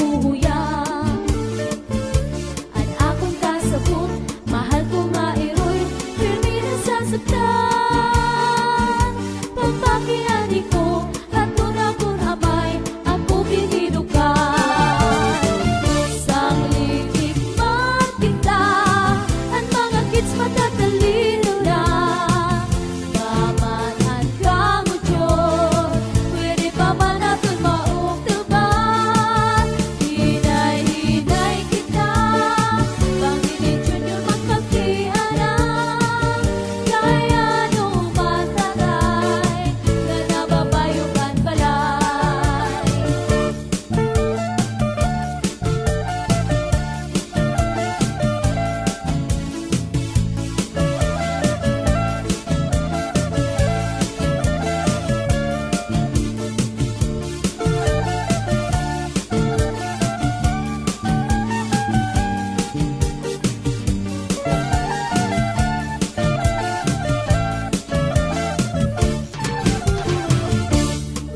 nahuhuyang. At akong kasabot, mahal ko nga iroy, pirmi na sasaktan. Pagpakiani ko, at tunakon abay, ako ginidukan. Sang litik man kita, at mga kids matatalino na. Pamanan ka mo Diyos, pwede pa man natin maugtaban. Hinay-hinay kita, Panginoon Junior magpagtianan. Kaya no matatay, na nababayukan balay.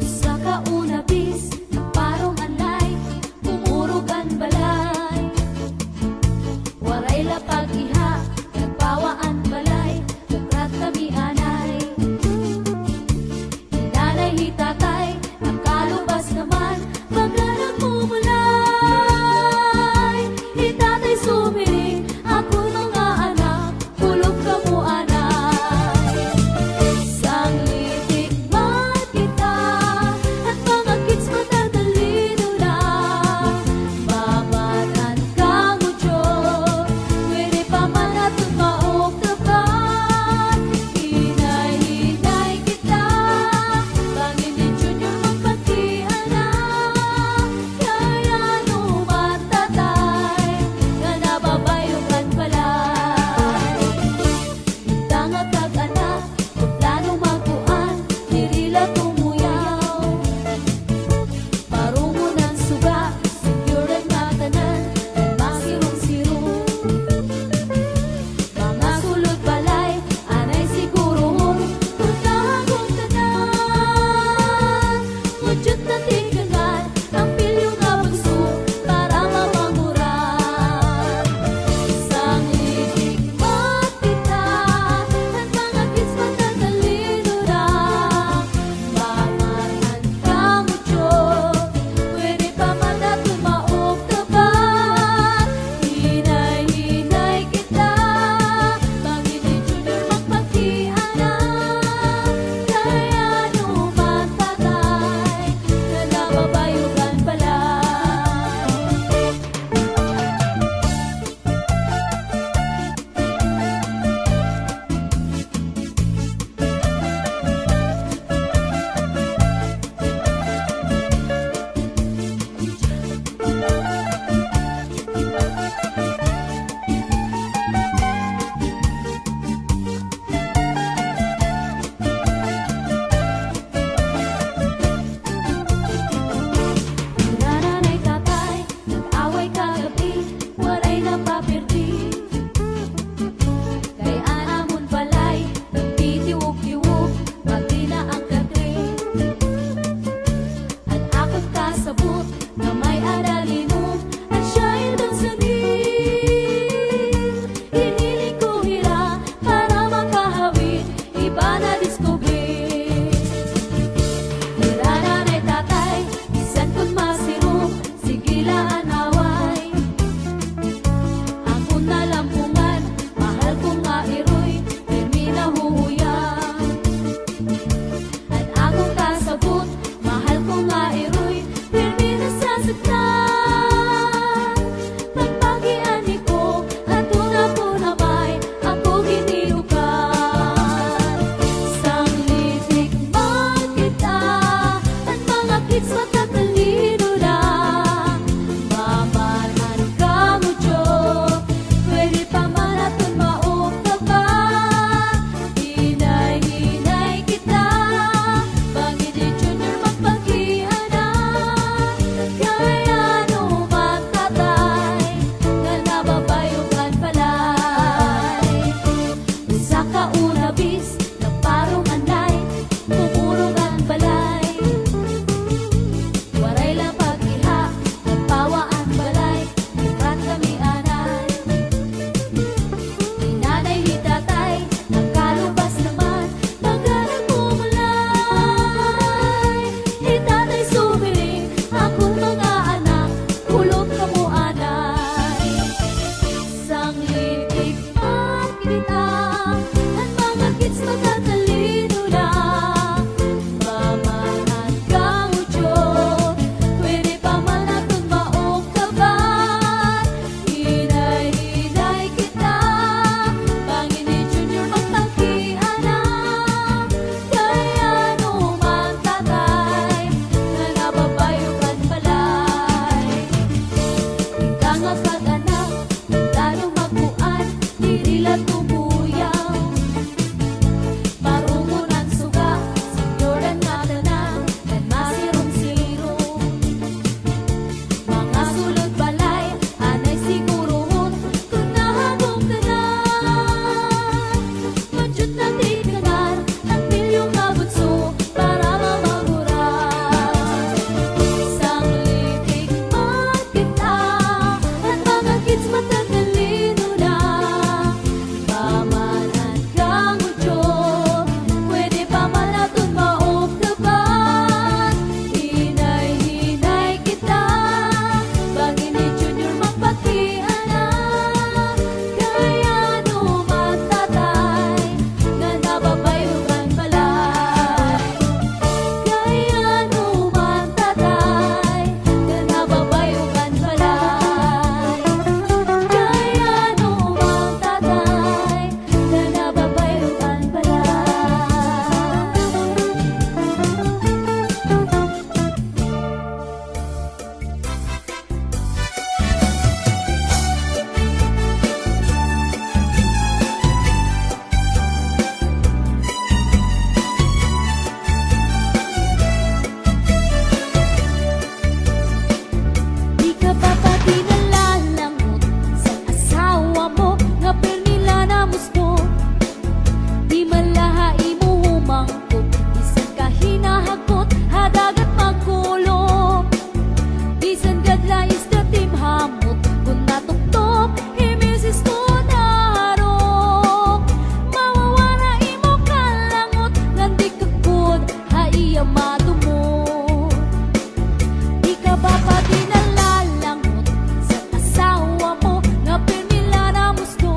Usa ka unabis, parong anay, umurog ang balay. Waray lapag iha, nagpawaan balay, nagrat kami anay. Hinanay hitatay, nakalubas naman, pagka nagmumulay. Hitatay sumiring, ako mga anak, kulog ka mo anay. Sang litik man kita, at mga kids matatalino na. Mamanan ka mo Diyos, pwede pa man natin maugtaban. Hinay-hinay kita, Panginoon Junior magpagtianan. Kaya no matatay, na nababayukan balay. Tanga tag-anak, kung plano magkuan, nirila tumuyaw. Parungo ng suga, secure at matanan, at masirong-sirong. Mga sulod balay, anay siguro hong, pagkahagong tanan. Mudyot na tinggangan, ang pilyo nga bagso, para mamanguran. Sang litik man kita, at mga kids matatalino na. Mamanan ka mo Diyos, pwede pa man natin maugtaban. Hinay-hinay kita, Panginoon Junior magpagtianan. Kaya no matatay, na nababayukan balay. Nanay tatay, nag-away kagabi, waray napapirdi. Kay anamon balay, nagtitiwog-tiwog, pati na ang katre. At ako't kasabot, na may aralino, at siya'y dansanin. Hiniling ko hira, para makahawid, iba na diskubrin. Hira nanay tatay, bisan ko't masiro, sigilaan away. Ako na lampungan, mahal ko nga iroy, pirmi na huhuyang. At akong kasabot, mahal ko nga iroy, pirmi na sasaktan. Pagpakiani ko, at tunakon abay, ako ginidukan. Sang litik man kita, at mga kids matatalino na. mga pag-anak, talo magbuan, dirila tubuyaw. Marungon ang suga, senyoran nga tanan, kan masirong-sirong. Mga sulod balay, anay sigurohon, kung nahabong tanan. Madyot na tikanar, ang pilyong kabutso, para mamaguran. Sanglitik magkita, at mga kids matatalino na. Pamanan kang utyo, pwede pa manaton maugtaban. Hinay-hinay kita, bagay ni Junior magpatian na. Kaya naman tatay, na nababayugan balay. Kaya naman tatay, na nababayugan balay. Kaya naman tatay, na nababayugan balay. Di ka pa pati nalalangot sa asawa mo, nga pernila na musto. Di malaha imo humangkot, bisan ka hinahakot, hadagat magkulo. Bisan gadla isda timhamot, kung natuktop, himisis ko narok. Mawawala imo kalangot, ngandi kakod, haiya madumot. Di ka ba pati nalalangot sa asawa mo, nga pernila na musto.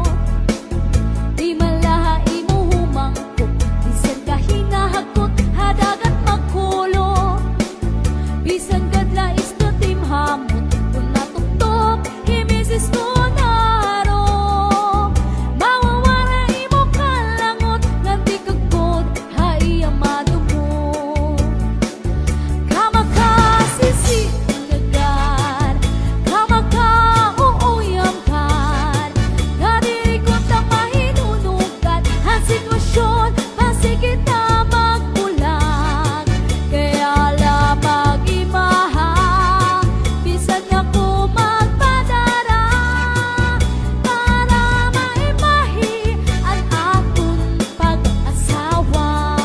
Di malaha imo humangkot, bisan ka hinahakot, hadagat magkulo. Bisan gadla isto timhamot, kung natuktop, himisis ko narok. Mawawala imo kalangot, ngandi kakod, haiya madumot. Kamakasisinagan, kamakauuyamkan, nga diri ko ta mahinunugan, ang sitwasyon, pasigit na magbulag. Kaya lamang imaha, bisan ako magpadara, para maimahi ang akong pag-asawa.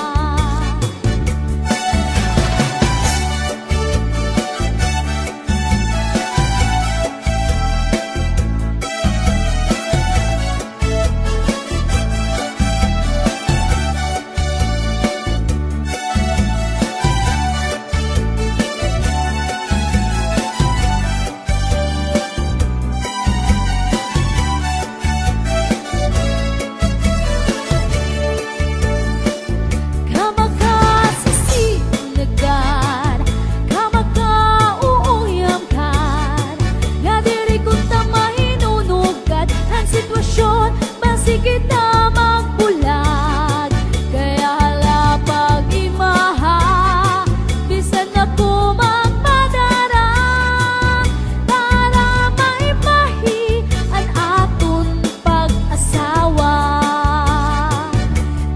Kamakasisinagan, kamakauuyamkan, nga diri ko ta mahinunugan, ang sitwasyon, masigit na magbulag. Kaya halapag imaha, bisan ako magpadara, para maimahi ang aton pag-asawa.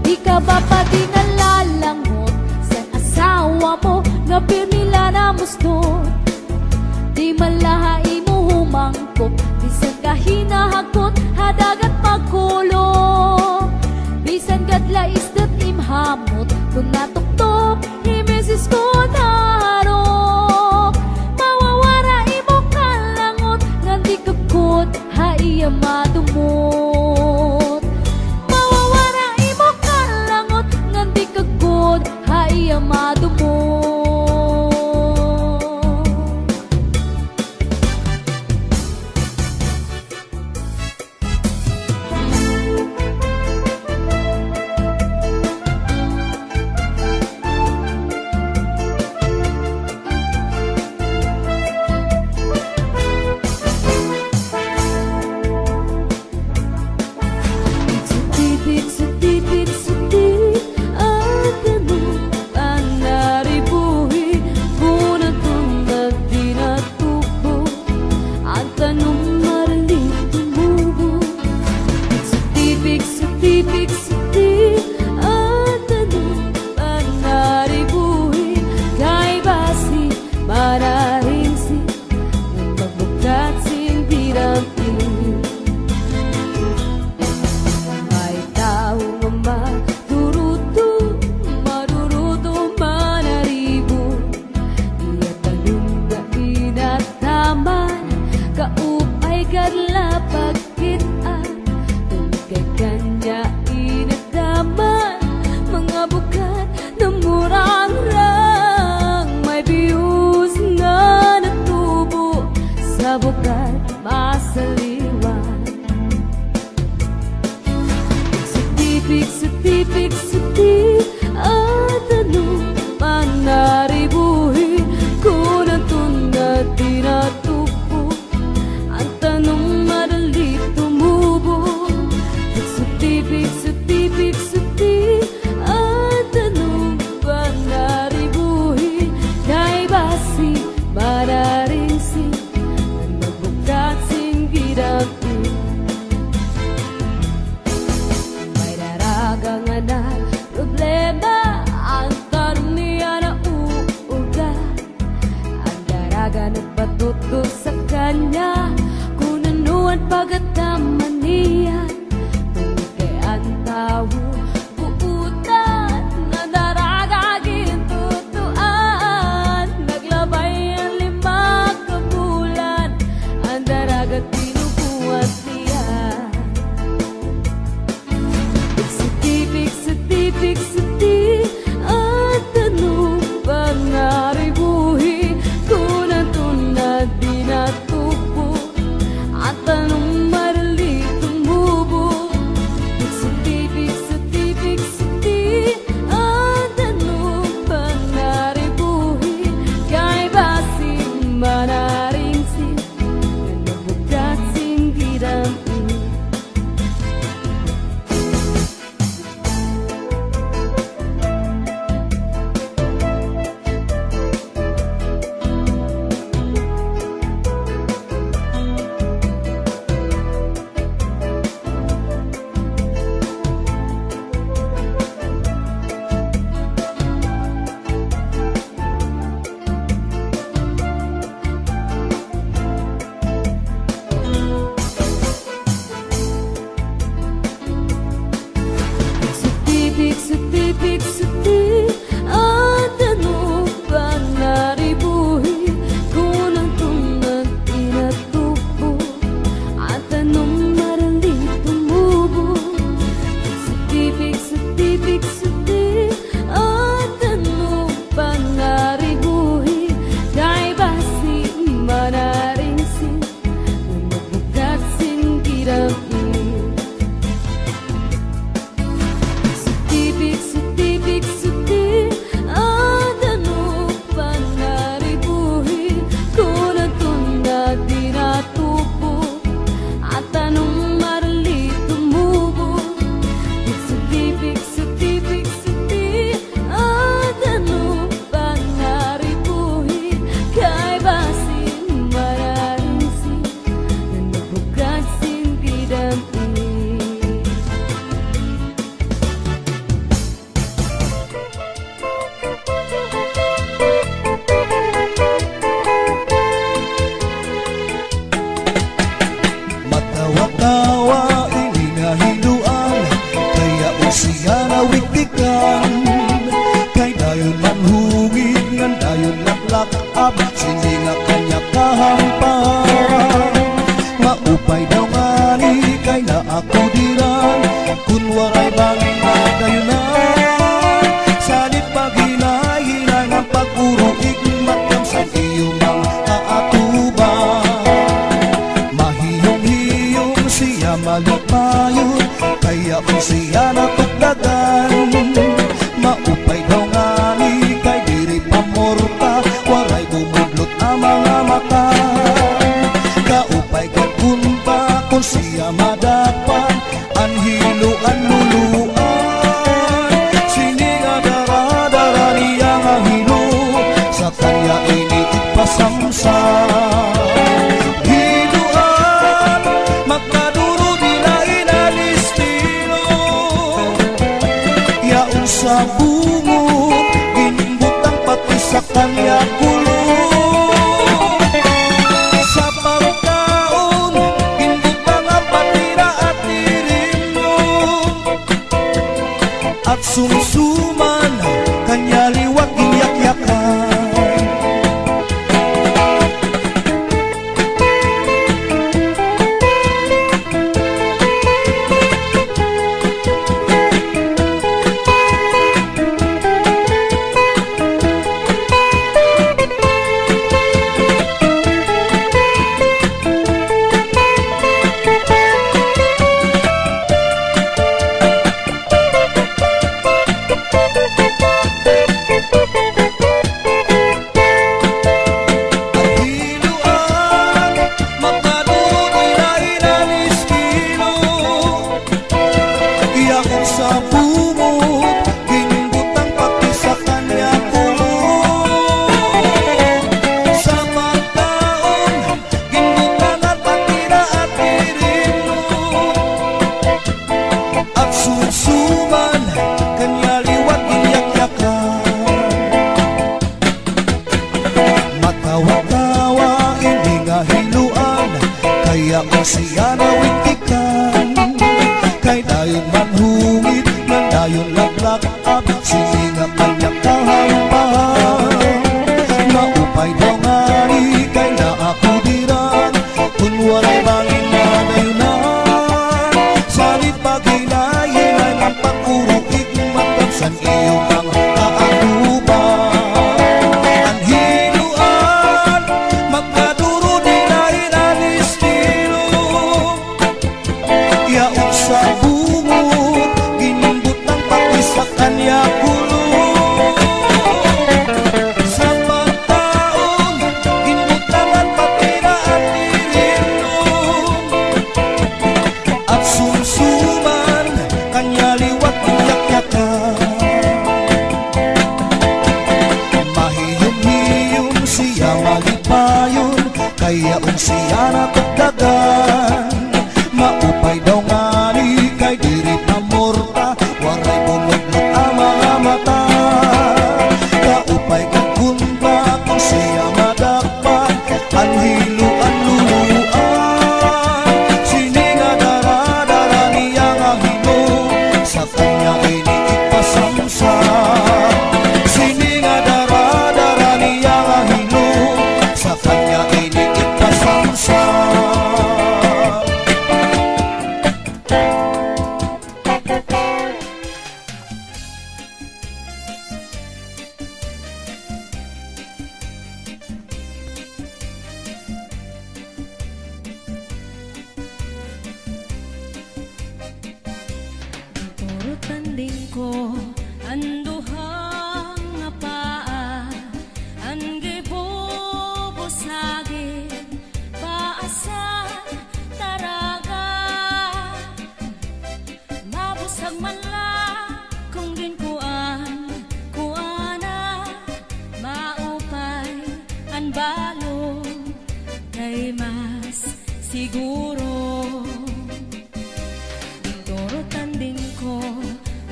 Di ka ba pati nalalangot sa asawa mo, nga pernila na musto. Di malaha imo humangkot, bisan ka hinahakot, hadagat magkulo. Bisan gadla isdat imhamot, kung natuktop, himisis ko narok. Mawawara imo kalangot, ngandi kakot, haiya madumot. Mawawara imo kalangot, ngandi kakot, haiya madumot. kabukat masaliwan. Setipik, setipik, setipik at anong manaribuhi kung natunad tinatupo ang tanong madali tumubo. Setipik, setipik, setipik at anong manaribuhi kay basi manaringsi ang nagbukat singgidami. May daragang na problema ang tanong niya na uuga. Ang daraga nagpatuto sa kanya kung ano ang pagkataman niya. Tungkol kay ang tao buutan na daraga gintutuan. Naglabay ang 5 kabulan ang daraga tinubuhat niya. Setipik, setipik, setipik at anong panaribuhi kung natunad dinatupo at anong marali tumubo. Setipik, setipik, setipik at anong panaribuhi kay basi manaringsi na nabukat singgidami. Setipik, setipik, setipik at anong panaribuhi kung natunad tinatupo at anong marali tumubo. Setipik, setipik, setipik at anong panaribuhi kay basi manaringsi na nabukat singgidami. Setipik, setipik, setipik at anong panaribuhi kung natunad dinatupo at anong marali tumubo. Setipik, setipik, setipik at anong panaribuhi kay basi manaringsi na nabukat singgidami. Matawa-tawa ini nga hiluan kaya usiya na wiktikan kay dayon man hungig ngan dayon laklak-ab sindi nga kanya kahampan. Maupay daw ngani kay na ako diran kun waray bangin na dayunan salit paghinay-hinay nga pag-uruig matam sa iyong mga kaatuban. Mahiyong-hiyong siya malipayot kaya siya natugdagan. Maupay daw ngani kay diri pamorta waray gumudlot ang mga mata. Kaupay kay kunpa kung siya madapan ang hiluan luluan. Sininga dara-dara niya nga hilo sa kanya ini ipasamsam. Hiluan magkaduro nila inalistino yaon sa bungog inbutang pati sa kanya kulo. Sa pagkaon inbut mga yaong siya nawintikan. Kay dayon manhungit ng dayon laglak, abit sininga kanyang kahampahan. Maupay daw ngani kay naakudiran, kung walay bangin na dayunan. Salit paghinay-hinay ng pag-urukik, magkapsan iyong ang kaanuban. Ang hiluan, magkaduro nilay nanistilo. Yaong sa bungod, ginindot ng pati sa kanya kulong. Sa pagtaon, ginbutangan patira at nilindong. At sumsuman, kanya liwat iyak-yakan. Mahiyom-hiyom siya malipayon, kaya siya natagdagan. Maupay daw ngani kay diri pamorta, waray bumudlot ang mga mata. Kaupay kang kunta kung siya madakpan, ang hiluan luluan. Sininga dara-dara niya nga hinong, sa kanya iniipasamsam. Sininga dara-dara niya nga hinong, sa kanya iniipasamsam. Tanding ko ang duhang nga paa, ang gibubusagin paasa taraga. Mabusag man la kung ginkuan kuana, maupay ang balong kay mas siguro. Tanding ko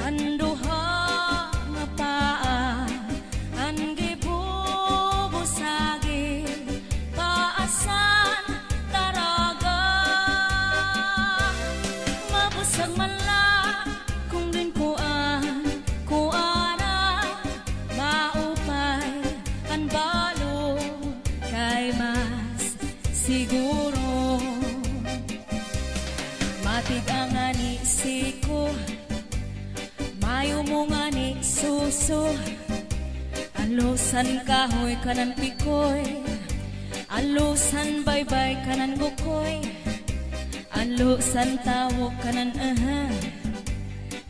ang duha nga paa, ang gibubusagin paasan taraga. Mabusag man la kung ginkuan kuana, maupay ang balo kay mas siguro. Matig ang anisiko, mayo mo nga ni suso. Alusan kahoy kanan pikoy, alusan baybay kanan bukoy, alusan tawo kanan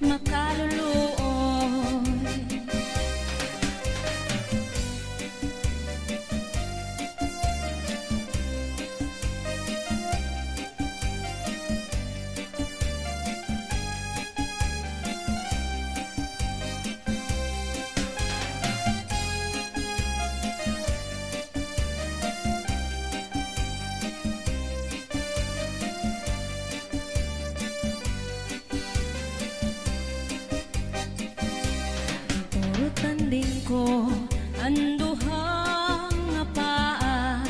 makaluluoy. Tanding ko ang duhang nga paa,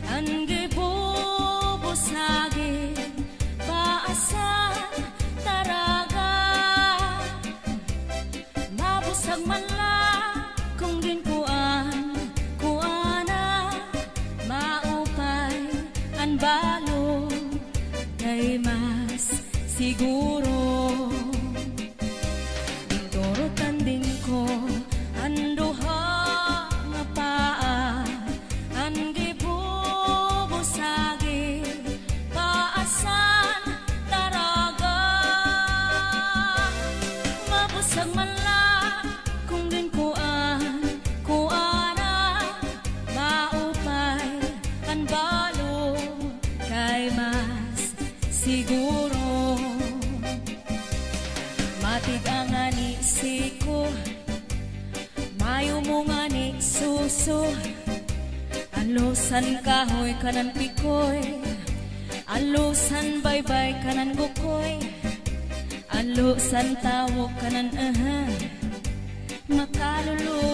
ang gibubusagin paasa taraga. Mabusag man la kung ginkuan kuana, maupay ang balong kay mas siguro. Tanding ko ang duha nga paa, ang gibubusagin paasan taraga. Mabusag man la kung ginkuan kuana, maupay ang balo kay mas siguro. Matig ang anisiko, mayo mo nga ni suso. Alusan kahoy kanan pikoy, alusan baybay kanan bukoy, alusan tawo kanan makaluluoy.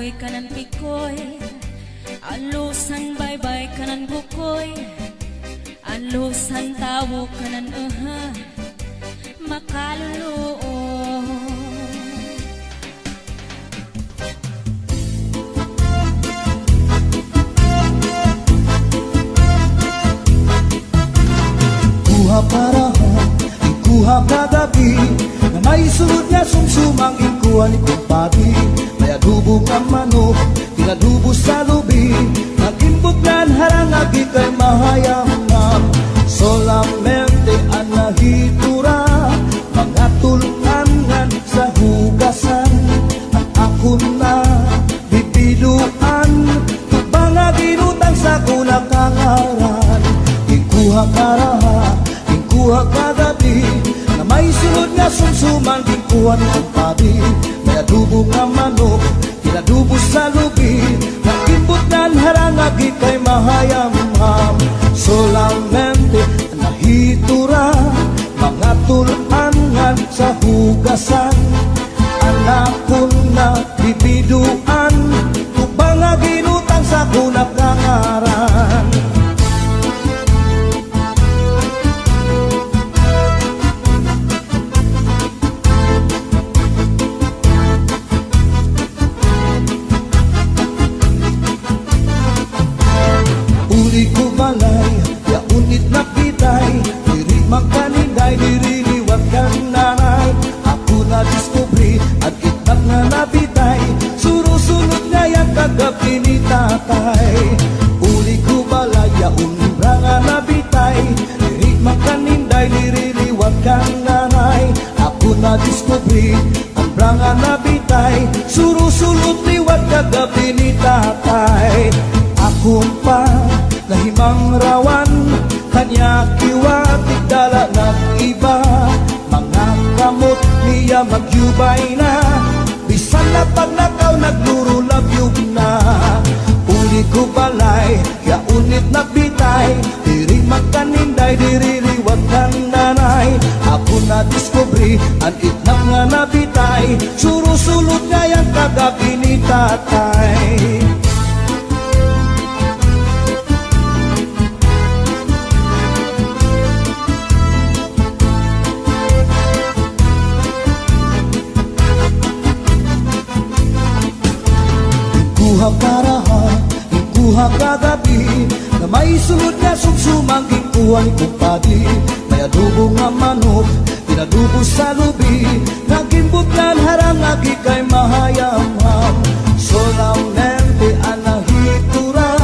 apoy kanan pikoy, alusan baybay kanan bukoy, alusan tawo kanan makaluluo. Kuha parahan, ikuha kagabi, na may sulod nga sumsumang ikuha ni kumpadi. May adubo nga manok, tinadubo sa lubi, nagimbugnan harangagi kay mahayamam. Solamente ang nahitura, mga tulangan sa hugasan. Ang ako na bibiluan, tubang nga ginutang sa kunakangaran. Ikuha karaha, ikuha kagabi, na may sulod nga sumsuman, ikuha ni kumpadi. May adubo nga manok, tinadubo sa lubi, nagimbugnan harangagi kay mahayamam. Solamente nahitura, mga tulangan sa hugasan. Anak ko na bibiduan, tubang nga ginutang sa kunakangaran. Uli ko balay, ya unit na pitay, diri magkaninday, diri liwat kang nanay. Ako na diskubri, at itnak na nabitay, surusunod nga yan kagabi ni tatay. Uli ko balay, ya unibra nga nabitay, diri magkaninday, diri liwat kang nanay. Ako na diskubri, ang bra nga nabitay, surusunod liwat kagabi ni tatay. Akong pa nahimang rawan, kanya kiwatik dala ng iba. Mga kamot niya magyubay na, bisan na pagnakaw naglurulabyog na. Uli ko balay, kaya unit na bitay, diri magkaninday, diri liwat ng nanay. Ako na diskubri, ang itnak nga nabitay, surusulot nga yan kagabi ni tatay. Ikuha karaha, ikuha kagabi, na may sulod nga sumsumang ikuha ni kumpadi. May adubo nga manok, tinadubo sa lubi, nagimbugnan harangagi kay mahayamam. Solamente ang nahitura,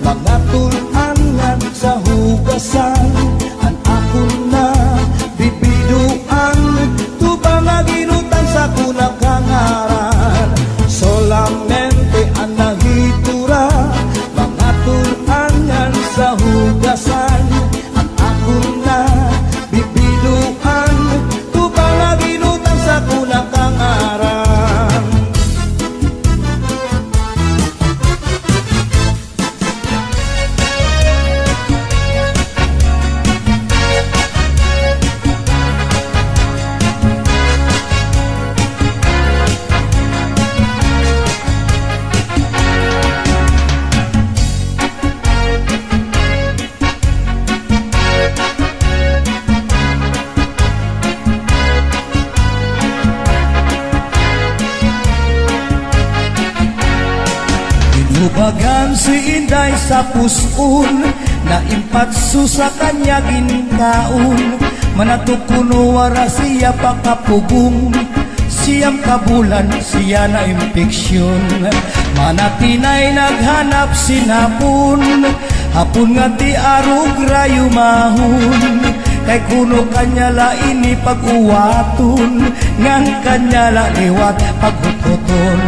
mga tulangan sa hugasan. Ang ako na bibiduan, tubang nga ginutang sa kunakangaran. Solamente ang nahitura, mga tulangan sa hugasan. Ang ako na bibiluan, tubang nga ginutang sa kunakangaran. Inubagan si Inday sa puson, na impatso sa kanya ginkaon. Manatukuno wara siya pakapugong, siyang kabulan siya na impeksyon. Manatinay naghanap sinapon, hapon nga di arog rayo mahon. Kay kuno kanya laini pag-uwaton, ngang kanya la liwat paghutoton.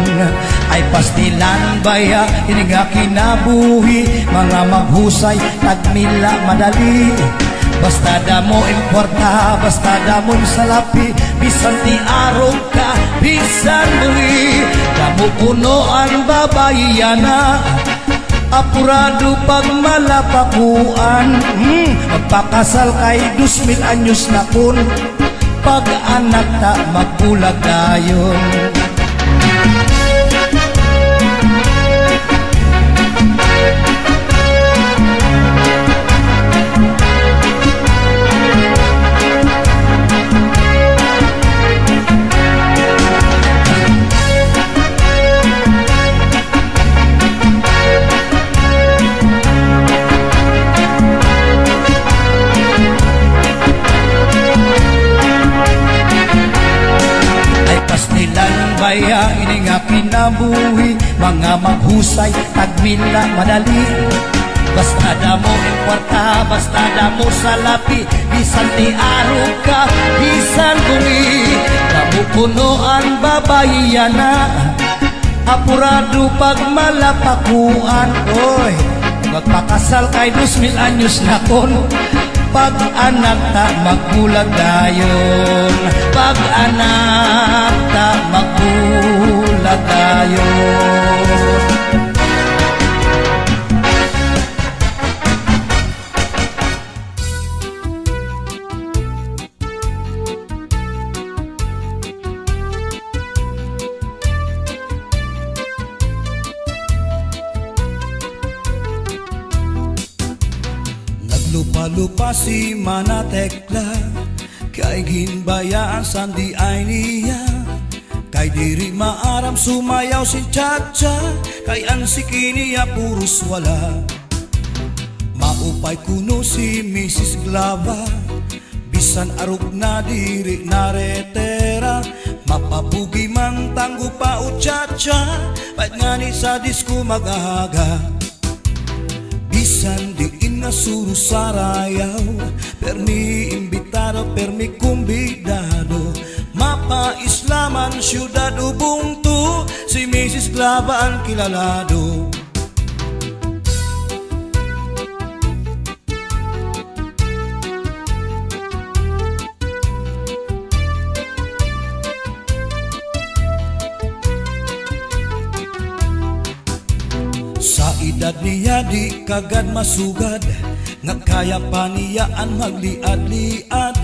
Ay pastilan baya, ini nga kinabuhi, mga maghusay, tagmila madali. Basta damo importa, basta damo salapi, bisan ti arog ka, bisan buli. Damo kuno ang babayana, apurado pag malapakuan. Magpakasal kay 2,000 anyos na kun, pag anak ta magbulag dayon. baya ini nga kinabuhi, mga maghusay tagmila madali. Basta damo ang kwarta, basta damo sa lapi, bisan ti arog ka, bisan bungi. Damo kuno ang babayian na, apurado pag malapakuan. Oy, magpakasal kay 2,000 anyos na kon. Pag anak ta magbulag dayon, pag anak ta magbulag dayon. Lupa-lupa si Manatekla, kay ginbayaan sandi ay niya. Kay diri maaram sumayaw si Chacha, kay ansiki niya puros wala. Maupay kuno si Mrs. Glava, bisan arog na diri naretera. Mapabugi man tanggo pa o Chacha, pait nga ni sa disco mag-aga. Bisan diin nga suro sarayaw, permi imbitado, permi kumbidado. Mapa Islaman, syudad Ubuntu, si Mrs. Glava ang kilalado. Sa edad niya di kagad masugad, nga kaya pa niya ang magliad-liad.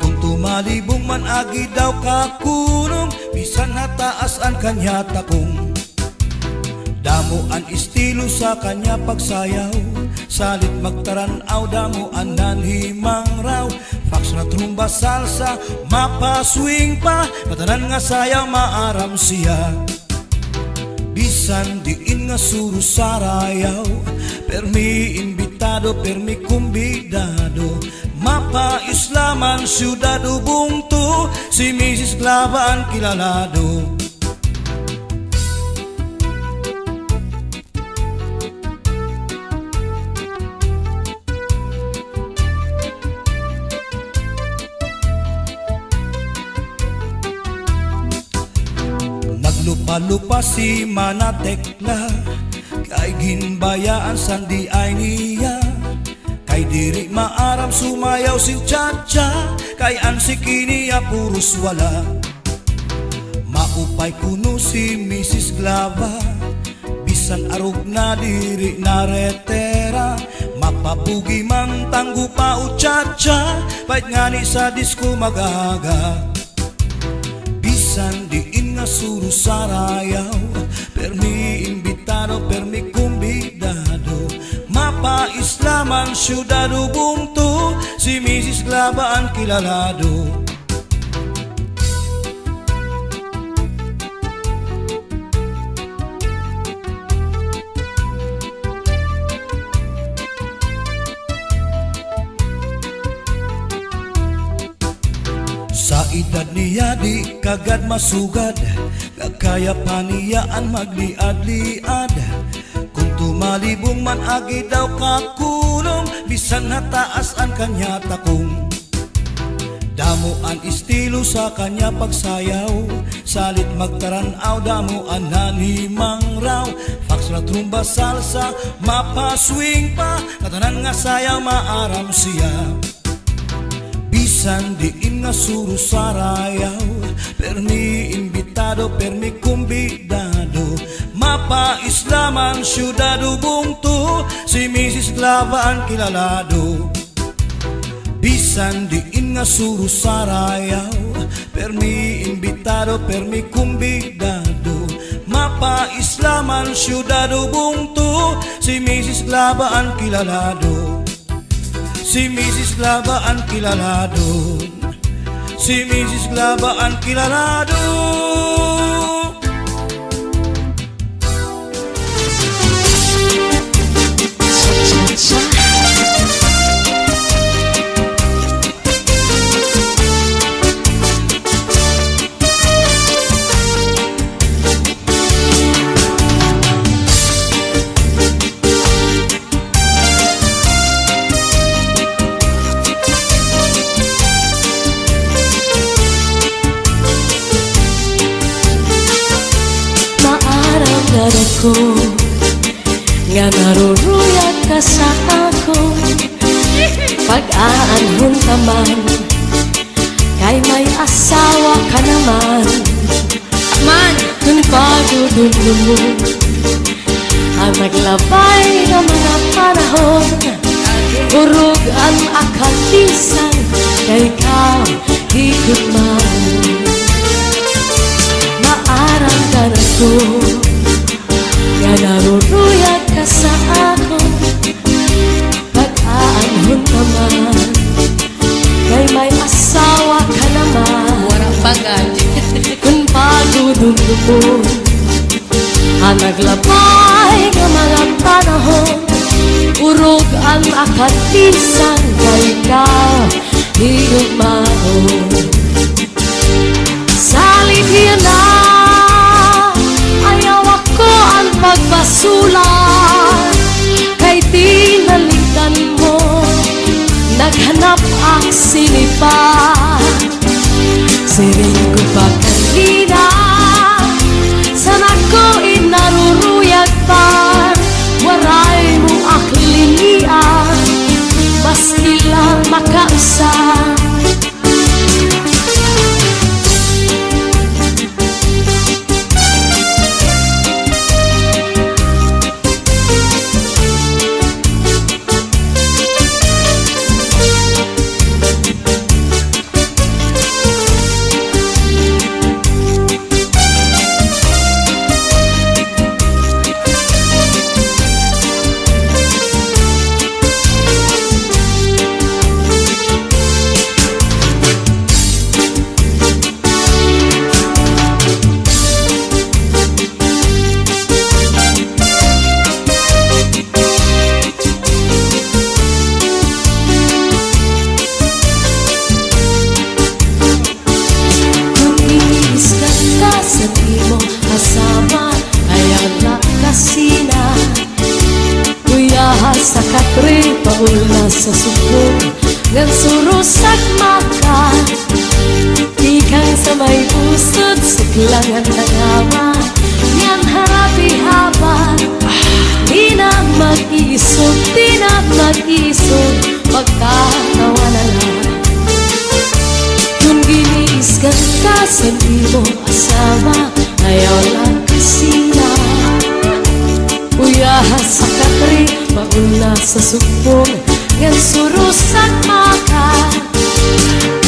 Kung tumalibong man agi daw kakunong, bisan nataas ang kanya takong. Damo ang estilo sa kanya pagsayaw, salit magtaranaw, damo ang nanhimang raw. Fax na trumba salsa, mapaswing pa, matanan nga sayaw maaram siya. Bisan diin nga suro sarayaw, permi imbitado, permi kumbidado. Mapa Islaman, syudad Ubuntu, si Mrs. Glava ang kilalado. Lupa-lupa si Manatekla, kay ginbayaan sandi ay niya. Kay diri maaram sumayaw si Chacha, kay ansiki niya puros wala. Maupay kuno si Mrs. Glava, bisan arog na diri naretera. Mapabugi man tanggo pa o Chacha, pait nga ni sa disco mag-aga. Bisan diin nga suro sarayaw, permi imbitado, permi kumbidado. Mapa Islaman, syudad Ubuntu, si Mrs. Glava ang kilalado. Sa edad niya di kagad masugad, kaya pa niya ang magliad-liad. Kung tumalibong man agi daw kakulong, bisan nataas ang kanya takong. Damo ang estilo sa kanya pagsayaw, salit magtaranaw, damo ang nanhimang raw. Fax na trumba salsa, mapaswing pa, katanan nga sayaw maaram siya. Bisan diin nga suro sarayaw, permi imbitado, permi kumbidado. Mapa Islaman, syudad Ubuntu, si Mrs. Glava ang kilalado. Bisan diin nga suro sarayaw, permi imbitado, permi kumbidado. Mapa Islaman, syudad Ubuntu, si Mrs. Glava ang kilalado. Si Mrs. Glava ang kilalado, si Mrs. Glava ang kilalado. ko nga naruruyag ka sa ako. Pag-aanhon ka man, kay may asawa ka naman. Man, kung pagdudulong mo ang naglabay ng mga panahon, urog ang akatisan, kay ikaw higit man. Maarang ka na ko, nga naruruyag ka sa ako. Pag-aanhon ka man, kay may asawa ka naman. Warang bagay. Kung pagdudulong mo ang naglabay ng mga panahon, urog ang akatisan, kay ikaw higit man. Salit na ayaw ako ang pagbasulan, kay tinalikan mo naghanap ang sinipan. Siring ko pa kanina, sana ko inaruruyag pa, waray mo aklinian, maski lang makausap. Sa katri paula sa subong ngan surusak maka, ikang sa may pusod suklangan nagawa, yan harapi haba. Di na mag-isog, di na mag-isog, magkatawa na lang. Kung giniisgan ka sa di mo asawa, ayaw lang kasi na uyahas sa katri mauna sa subong ngan surusak maka,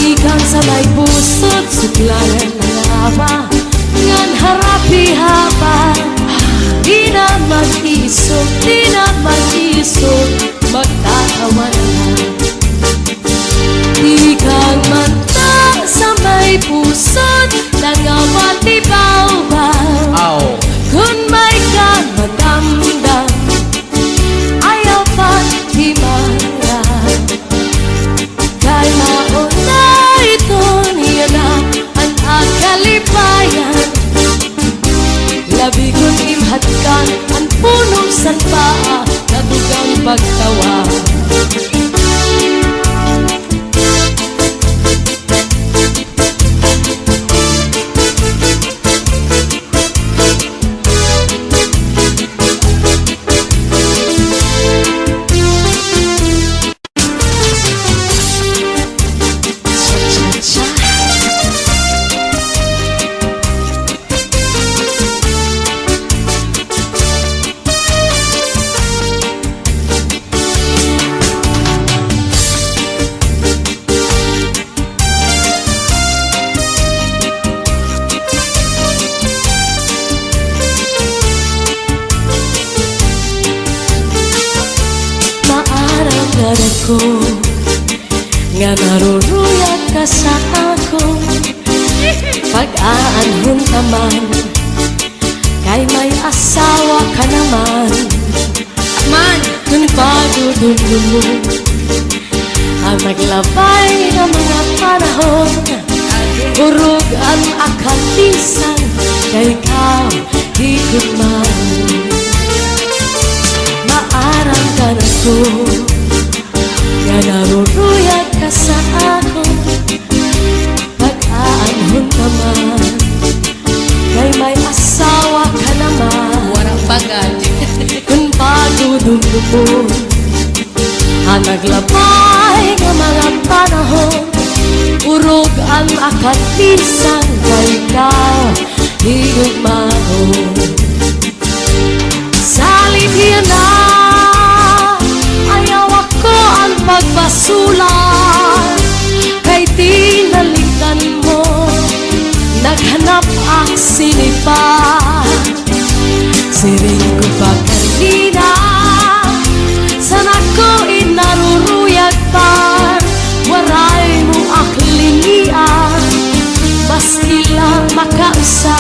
ikang sa may pusod suklangan ng awa, ngan harapi haba. Di na mag-isog, di na mag-isog, magtatawa na lang. Ikang mata sa may pusod nangawati baw-baw, kung may ka magdamdam, ayaw pa't himaran. Kay mauna ito niya na ang akalipayan, labi kong imhatkan ang punong sanpa na dugang pagtawa. Ko nga naruruyag ka sa ako. Pag-aanhon ka man, kay may asawa ka naman. Man, kung pagdudulong mo ang naglabay ng mga panahon, urog ang akatisan, kay ikaw higit man. Maarang ka na ko, nga naruruyag ka sa ako. Pag-aanhon ka man, kay may asawa ka naman. dudumdumon. Ang naglabay nga mga panahon, urog ang akatisan kay ikaw higugmaon. Salit na ayaw ako ang pagbasulan, kay tinalikan mo naghanap ang sinipa. Siring ko pa kanina, sana ko inaruruyag pa, waray mo aklinian, maski lang makausa.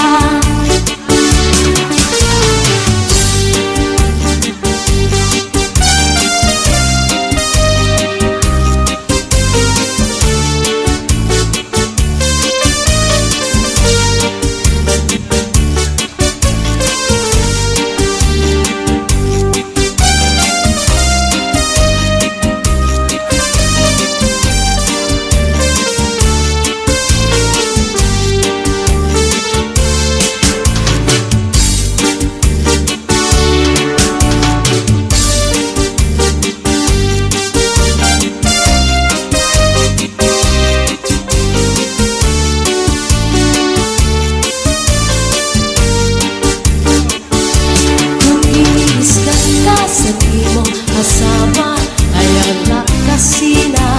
Kasama ayan na kasina,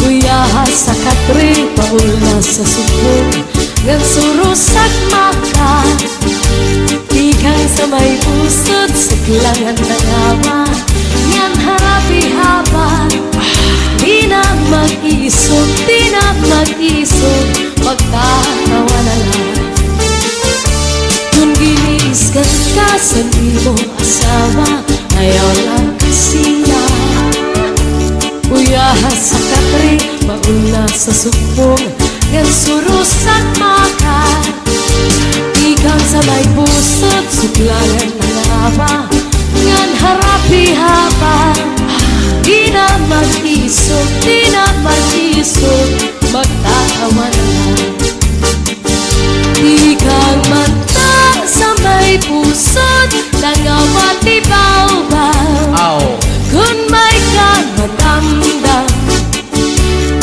kuya sa katri paul na sa subong ngan surusak maka, ikang sa may pusod siglangan ng awa ngan harapi haban. Di na mag-isog, di na mag-isog, magtatawa na lang. Kung giniiskan ka sa imong asawa, ayaw lang kasina, uyahan sa katri mauna sa subong ngan surusak maka, ikang sa may pusod suglangan ng awa ngan harapi haban. Di na mag-isog, di na mag-isog, magtatawa na lang. Ikang mata sa may pusod nangawat ibaw-baw, kung may kamadamdam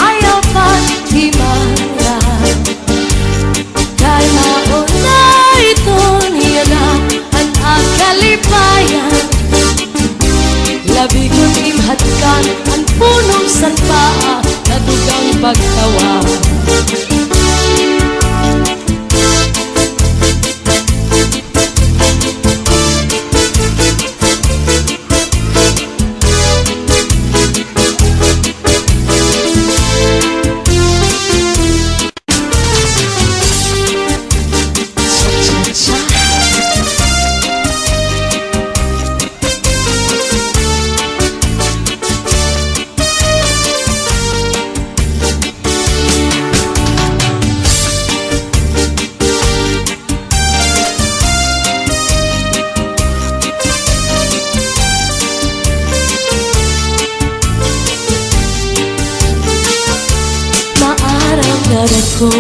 ayaw pa't himarap. Kaya nauna ito niya na ang akalipayan, labi kong imhatkan ang punong sanpa na dugang pagtawa. Ko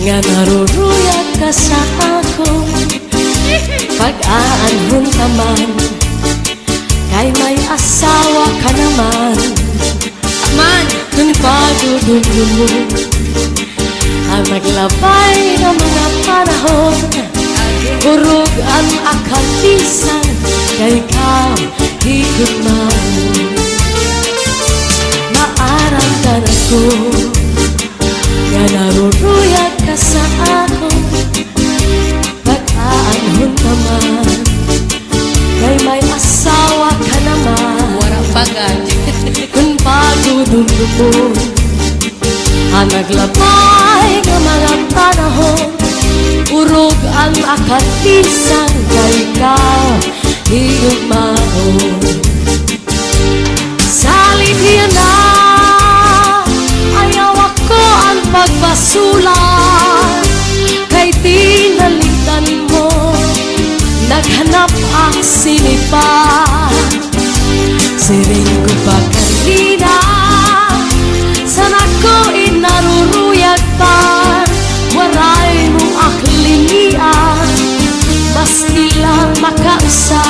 nga naruruyag ka sa ako, pag-aanhon ka man, kay may asawa ka naman. Man, kung pagdudulong mo ang maglabay ng mga panahon, urog ang akalisan kay ikaw higugmaon. Maaramdaman ko nga naruruyag ka sa ako, pag-aanhon naman, kay may asawa ka naman. Warang bagay. Kung pagdudulong ang naglabay ng mga panahon, urog ang akalisan kay ikaw higugmaon. Salit na ayaw ako ang pagbasulan, kay tinalikan mo naghanap ang sinipa. Siring ko pa kanina, sana ko inaruruyag pa, waray mong aklinian, maski lang makausa.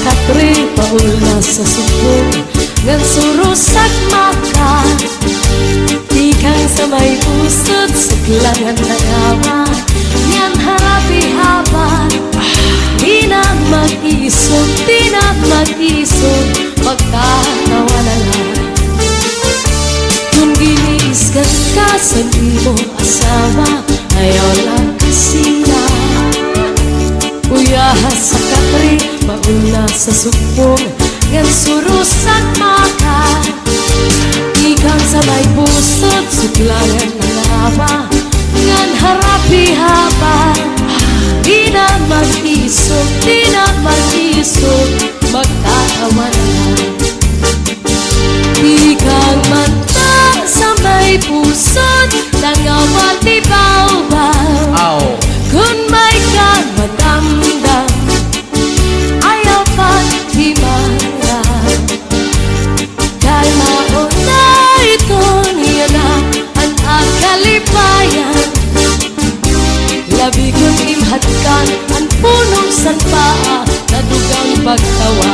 katri paula sa subong ngan surusak maka ikang sa may pusod suklangan nagawa yan harapi haba di na mag-isog magkatawa na lang kung giniisgan ka sa imong asawa ayaw lang kasina uyaha sa katri mauna sa subong ngan surusak maka ikang sa may pusod suklangan ng lawa ngan harapi haba di na mag-isog magkatawa na lang ikang mata sa may pusod nangawan di baw-baw kung may kang madamdam ayaw pa't himangan dahil mauna ito niya na ang akalipayan labi kong imhatkan ang punong sanpaa na dugang pagtawa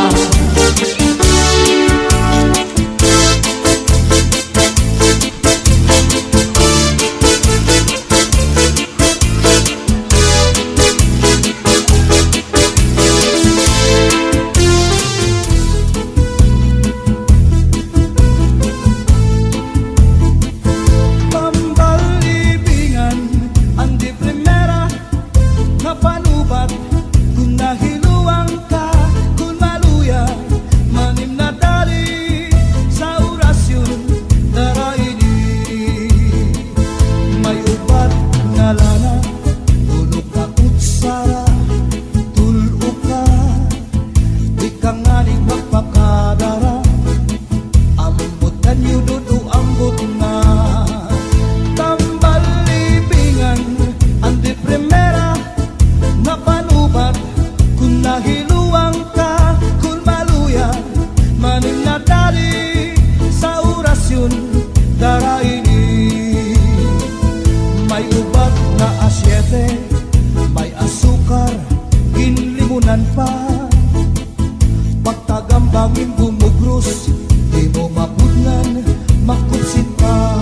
pagtagambangin bumugros di mo mapudnan makutsin pa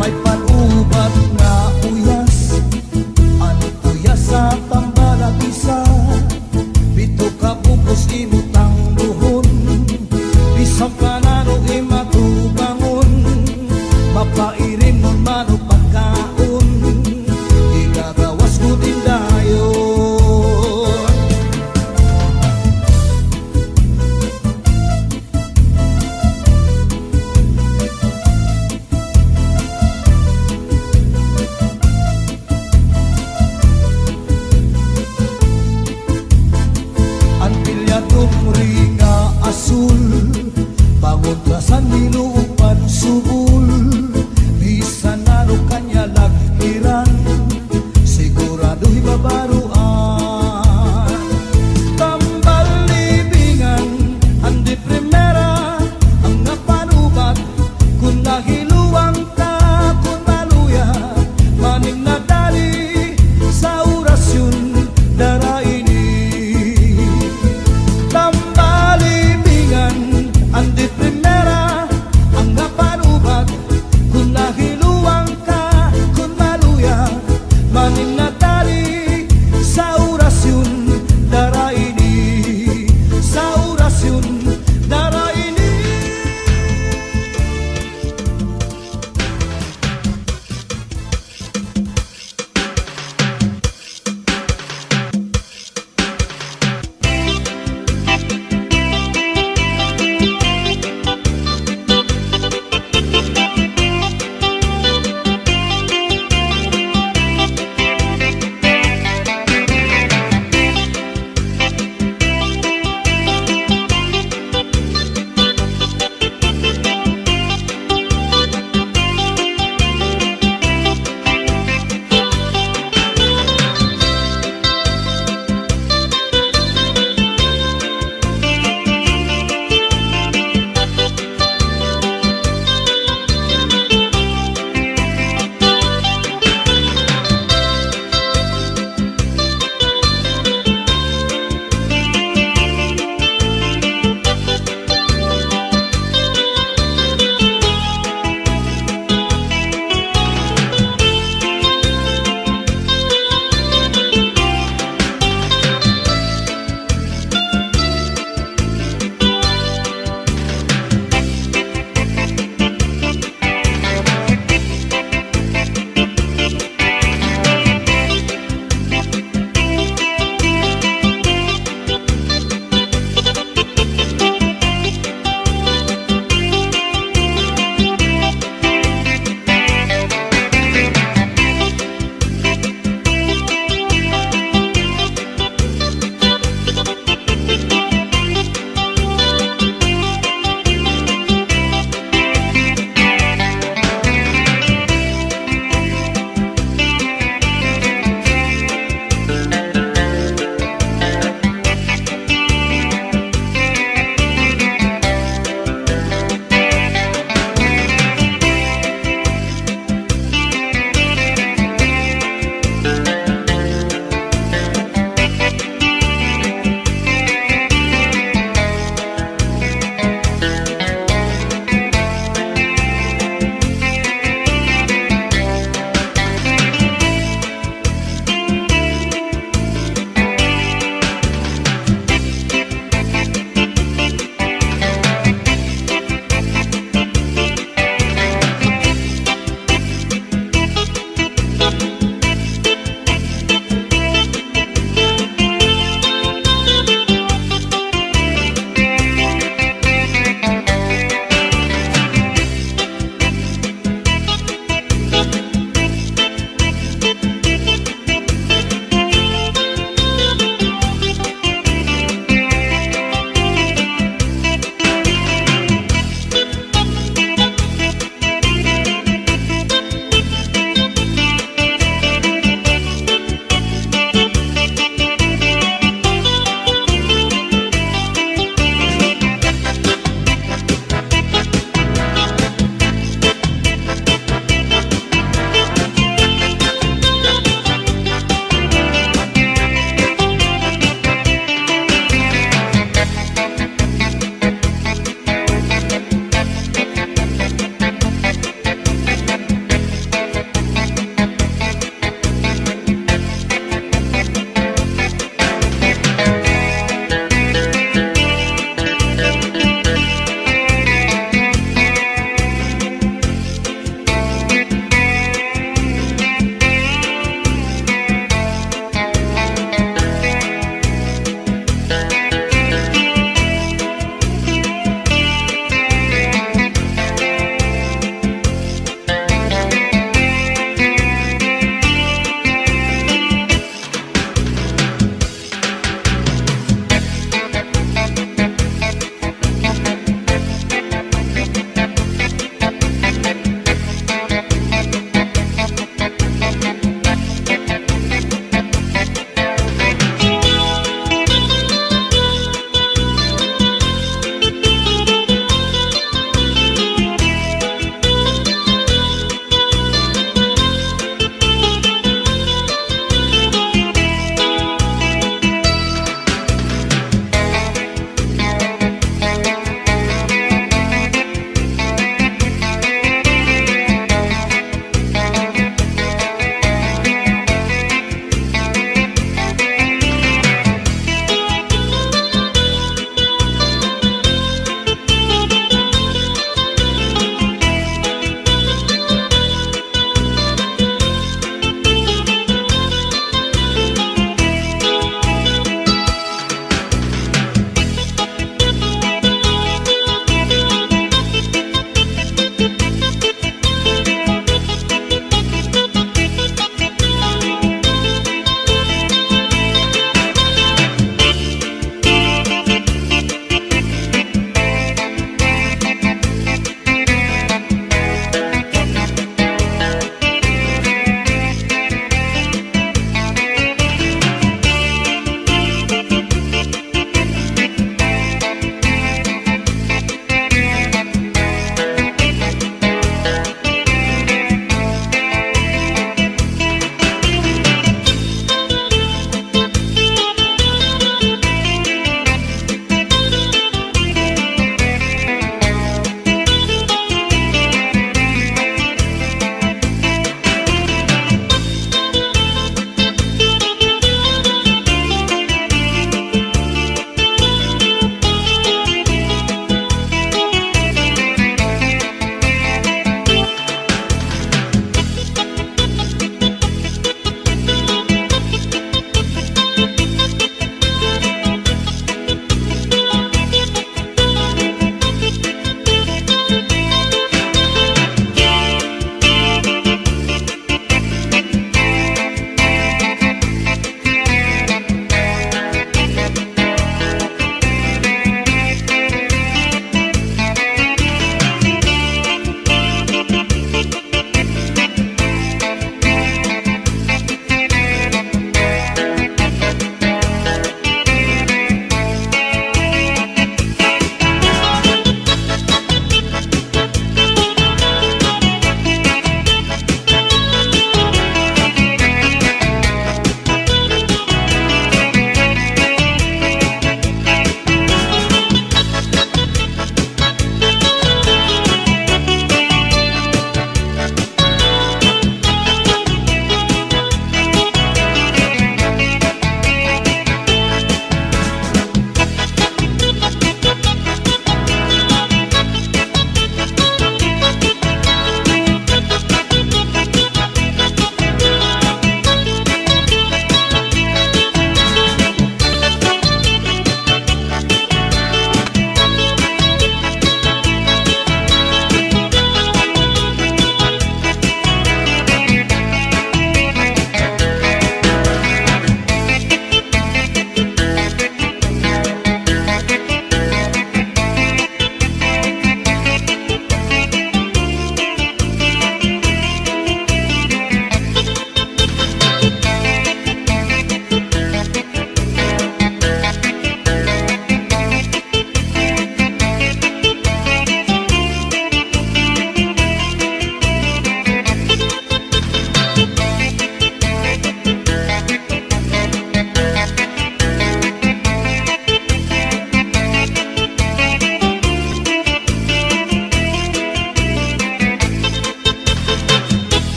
may panubat na uyas ang uyas sa tambalag isa bito ka bubos imutang buhon bisang panano imatubangon mapairin mon mano pagkaon igagawas ko din dayon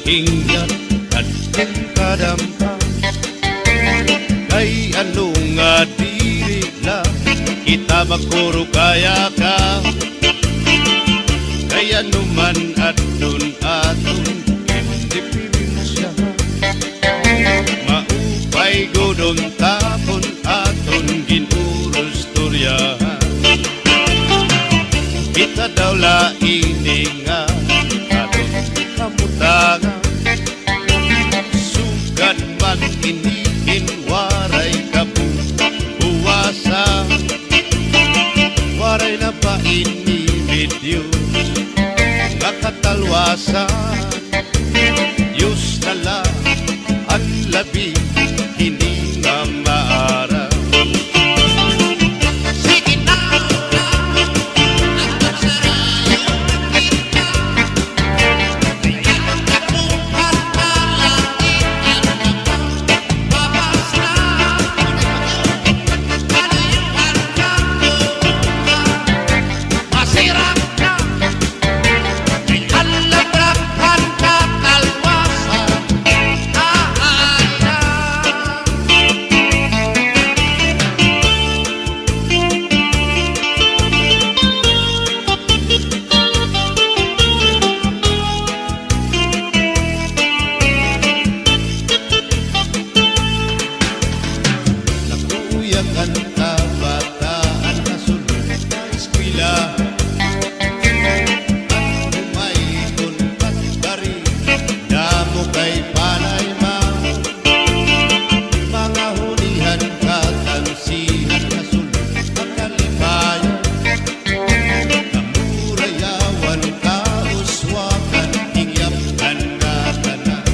ingat at kadampa kay ano nga dili lang kita magkuro kaya ka kay ano man adun aton independensya maupay godon tapon aton ginurus turyahan kita daw laini nga aton kamutangan sugad man iniin waray kabuwasa waray na ba ini video nakatalwasa Diyos na lang ang labi hindi nga maaraw. Sige na! Ang kabataan na sulod na eskwela at umaikon patbari damo kay panay mga hunihan katansihan na sulod ang kalibayan kamurayawan kauswakan hingyapan na tanan.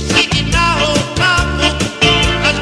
Sige na ho kamo ang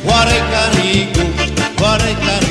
waray karigo, waray karigo.